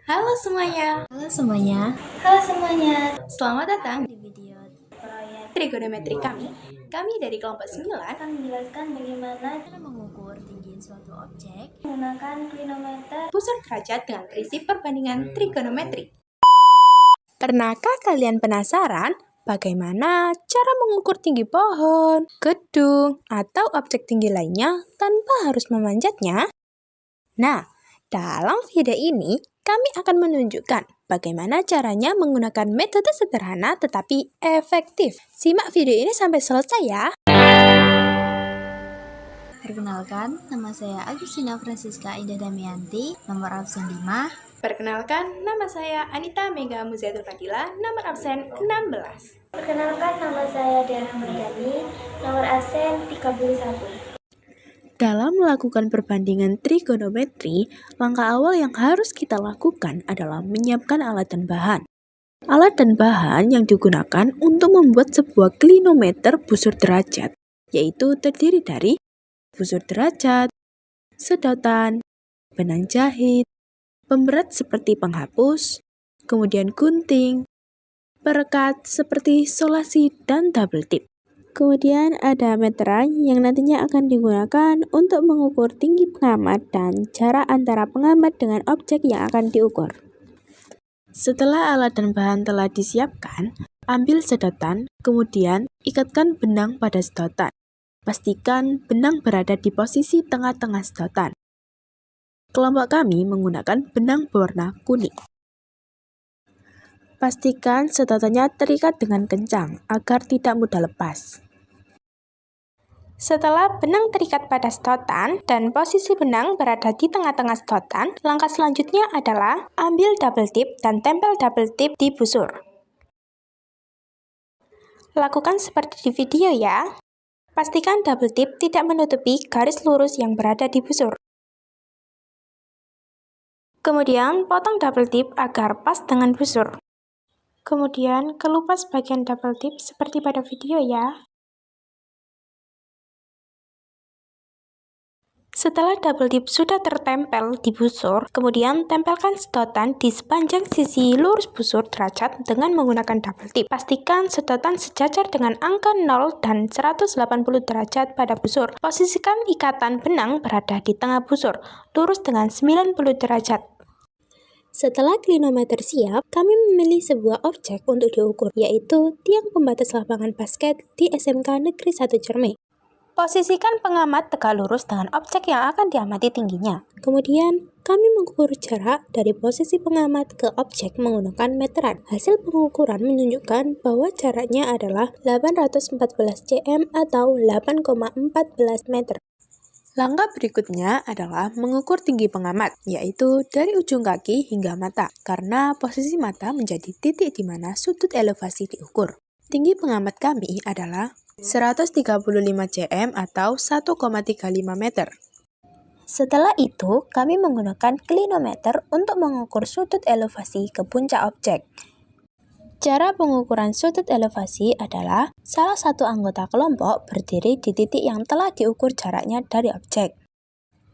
Halo semuanya. Halo semuanya, Halo semuanya, Selamat datang di video proyek trigonometri kami. Kami dari kelompok 9 akan menjelaskan bagaimana cara mengukur tinggi suatu objek. menggunakan klinometer. pusat derajat dengan prinsip perbandingan trigonometri. Pernahkah kalian penasaran bagaimana cara mengukur tinggi pohon, gedung, atau objek tinggi lainnya tanpa harus memanjatnya? Nah, dalam video ini kami akan menunjukkan bagaimana caranya menggunakan metode sederhana tetapi efektif. Simak video ini sampai selesai ya. Perkenalkan, nama saya Agustina Francisca Indah Damianti, nomor absen 5. Perkenalkan, nama saya Anita Mega Muziatul Fadila, nomor absen 16. Perkenalkan, nama saya Diana Mardani, nomor absen 31. Dalam melakukan perbandingan trigonometri, langkah awal yang harus kita lakukan adalah menyiapkan alat dan bahan. Alat dan bahan yang digunakan untuk membuat sebuah klinometer busur derajat, yaitu terdiri dari busur derajat, sedotan, benang jahit, pemberat seperti penghapus, kemudian gunting, perekat seperti solasi dan double tip. Kemudian ada meteran yang nantinya akan digunakan untuk mengukur tinggi pengamat dan jarak antara pengamat dengan objek yang akan diukur. Setelah alat dan bahan telah disiapkan, ambil sedotan, kemudian ikatkan benang pada sedotan. Pastikan benang berada di posisi tengah-tengah sedotan. Kelompok kami menggunakan benang berwarna kuning. Pastikan sedotannya terikat dengan kencang agar tidak mudah lepas. Setelah benang terikat pada sedotan dan posisi benang berada di tengah-tengah sedotan, langkah selanjutnya adalah ambil double tip dan tempel double tip di busur. Lakukan seperti di video ya. Pastikan double tip tidak menutupi garis lurus yang berada di busur. Kemudian potong double tip agar pas dengan busur. Kemudian kelupas bagian double tip seperti pada video ya. Setelah double tip sudah tertempel di busur, kemudian tempelkan sedotan di sepanjang sisi lurus busur derajat dengan menggunakan double tip. Pastikan sedotan sejajar dengan angka 0 dan 180 derajat pada busur. Posisikan ikatan benang berada di tengah busur, lurus dengan 90 derajat. Setelah klinometer siap, kami memilih sebuah objek untuk diukur, yaitu tiang pembatas lapangan basket di SMK Negeri 1 Cerme. Posisikan pengamat tegak lurus dengan objek yang akan diamati tingginya. Kemudian, kami mengukur jarak dari posisi pengamat ke objek menggunakan meteran. Hasil pengukuran menunjukkan bahwa jaraknya adalah 814 cm atau 8,14 meter. Langkah berikutnya adalah mengukur tinggi pengamat, yaitu dari ujung kaki hingga mata, karena posisi mata menjadi titik di mana sudut elevasi diukur. Tinggi pengamat kami adalah 135 cm atau 1,35 meter. Setelah itu, kami menggunakan klinometer untuk mengukur sudut elevasi ke puncak objek. Cara pengukuran sudut elevasi adalah salah satu anggota kelompok berdiri di titik yang telah diukur jaraknya dari objek.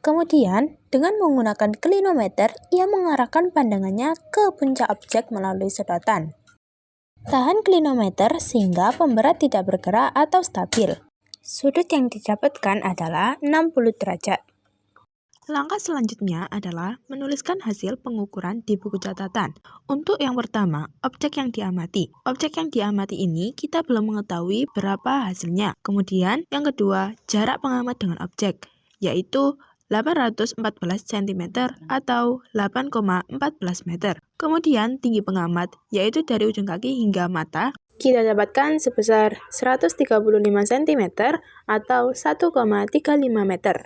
Kemudian, dengan menggunakan klinometer, ia mengarahkan pandangannya ke puncak objek melalui sedotan. Tahan klinometer sehingga pemberat tidak bergerak atau stabil. Sudut yang didapatkan adalah 60 derajat. Langkah selanjutnya adalah menuliskan hasil pengukuran di buku catatan. Untuk yang pertama, objek yang diamati. Objek yang diamati ini kita belum mengetahui berapa hasilnya. Kemudian yang kedua, jarak pengamat dengan objek, yaitu 814 cm atau 8,14 meter. Kemudian tinggi pengamat, yaitu dari ujung kaki hingga mata, kita dapatkan sebesar 135 cm atau 1,35 meter.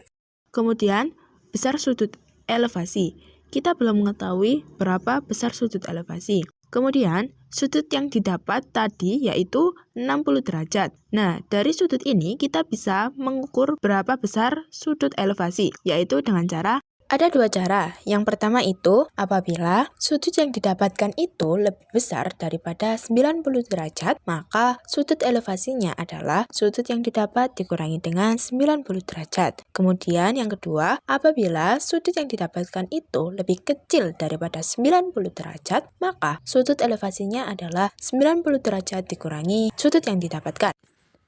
Kemudian, besar sudut elevasi. Kita belum mengetahui berapa besar sudut elevasi. Kemudian, sudut yang didapat tadi yaitu 60 derajat. Nah, dari sudut ini kita bisa mengukur berapa besar sudut elevasi, yaitu dengan cara Ada dua cara. Yang pertama itu, apabila sudut yang didapatkan itu lebih besar daripada 90 derajat, maka sudut elevasinya adalah sudut yang didapat dikurangi dengan 90 derajat. Kemudian yang kedua, apabila sudut yang didapatkan itu lebih kecil daripada 90 derajat, maka sudut elevasinya adalah 90 derajat dikurangi sudut yang didapatkan.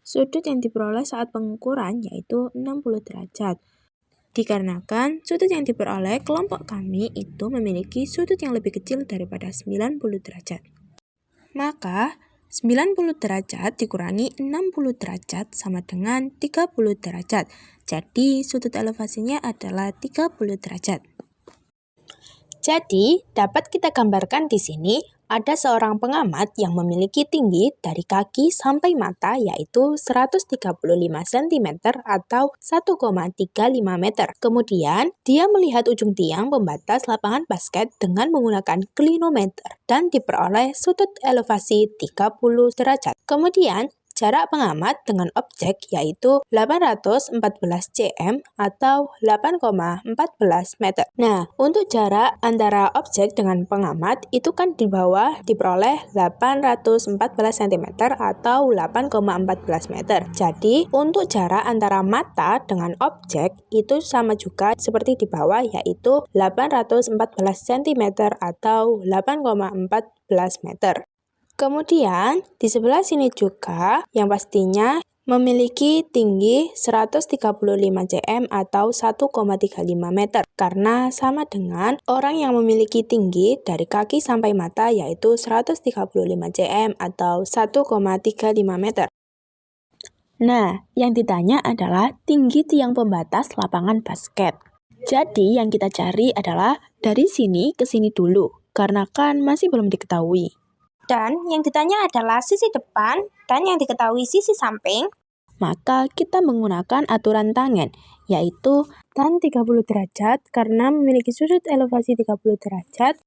Sudut yang diperoleh saat pengukuran yaitu 60 derajat. Dikarenakan sudut yang diperoleh kelompok kami itu memiliki sudut yang lebih kecil daripada 90 derajat. Maka 90 derajat dikurangi 60 derajat sama dengan 30 derajat. Jadi sudut elevasinya adalah 30 derajat. Jadi dapat kita gambarkan di sini ada seorang pengamat yang memiliki tinggi dari kaki sampai mata yaitu 135 cm atau 1,35 meter. Kemudian, dia melihat ujung tiang pembatas lapangan basket dengan menggunakan klinometer dan diperoleh sudut elevasi 30 derajat. Kemudian, jarak pengamat dengan objek yaitu 814 cm atau 8,14 meter. Nah, untuk jarak antara objek dengan pengamat itu kan di bawah diperoleh 814 cm atau 8,14 meter. Jadi, untuk jarak antara mata dengan objek itu sama juga seperti di bawah yaitu 814 cm atau 8,14 meter. Kemudian, di sebelah sini juga yang pastinya memiliki tinggi 135 cm atau 1,35 meter karena sama dengan orang yang memiliki tinggi dari kaki sampai mata yaitu 135 cm atau 1,35 meter. Nah, yang ditanya adalah tinggi tiang pembatas lapangan basket. Jadi, yang kita cari adalah dari sini ke sini dulu karena kan masih belum diketahui. Dan yang ditanya adalah sisi depan dan yang diketahui sisi samping. Maka kita menggunakan aturan tangen, yaitu tan 30 derajat karena memiliki sudut elevasi 30 derajat.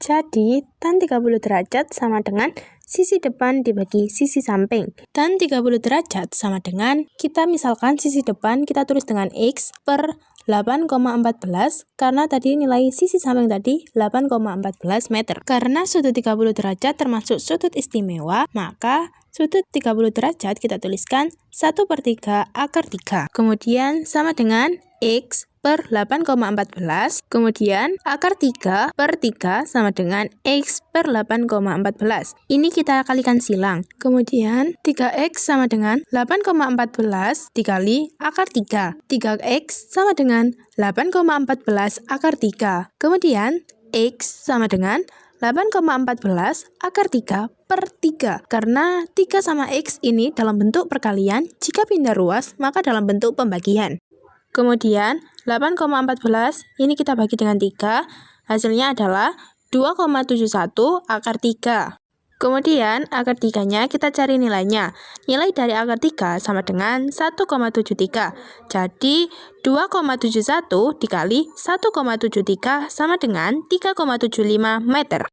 Jadi, tan 30 derajat sama dengan sisi depan dibagi sisi samping. Tan 30 derajat sama dengan, kita misalkan sisi depan kita tulis dengan X per 8,14 karena tadi nilai sisi samping tadi 8,14 meter. Karena sudut 30 derajat termasuk sudut istimewa, maka sudut 30 derajat kita tuliskan 1/3 akar 3. Kemudian sama dengan X per 8,14. Kemudian akar 3/3 sama dengan X per 8,14. Ini kita kalikan silang. Kemudian 3X sama dengan 8,14 dikali akar 3. 3X sama dengan 8,14 akar 3. Kemudian X sama dengan 8,14 akar 3 per 3. Karena 3 sama X ini dalam bentuk perkalian, jika pindah ruas maka dalam bentuk pembagian. Kemudian 8,14 ini kita bagi dengan 3, hasilnya adalah 2,71 akar 3. Kemudian akar 3-nya kita cari nilainya. Nilai dari akar 3 sama dengan 1,73. Jadi 2,71 dikali 1,73 sama dengan 3,75 meter.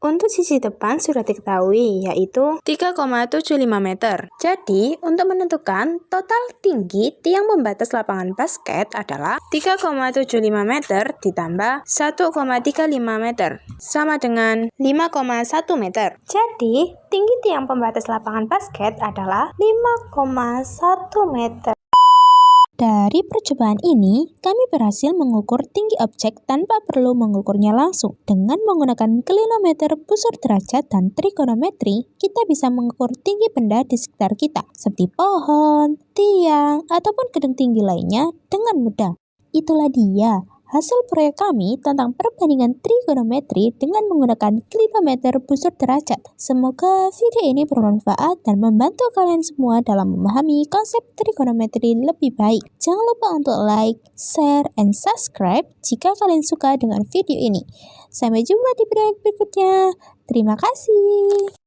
Untuk sisi depan sudah diketahui, yaitu 3,75 meter. Jadi, untuk menentukan total tinggi tiang pembatas lapangan basket adalah 3,75 meter ditambah 1,35 meter, sama dengan 5,1 meter. Jadi, tinggi tiang pembatas lapangan basket adalah 5,1 meter. Dari percobaan ini, kami berhasil mengukur tinggi objek tanpa perlu mengukurnya langsung. Dengan menggunakan klinometer, busur derajat, dan trigonometri, kita bisa mengukur tinggi benda di sekitar kita, seperti pohon, tiang, ataupun gedung tinggi lainnya dengan mudah. Itulah dia hasil proyek kami tentang perbandingan trigonometri dengan menggunakan klinometer busur derajat. Semoga video ini bermanfaat dan membantu kalian semua dalam memahami konsep trigonometri lebih baik. Jangan lupa untuk like, share, and subscribe jika kalian suka dengan video ini. Sampai jumpa di proyek berikutnya. Terima kasih.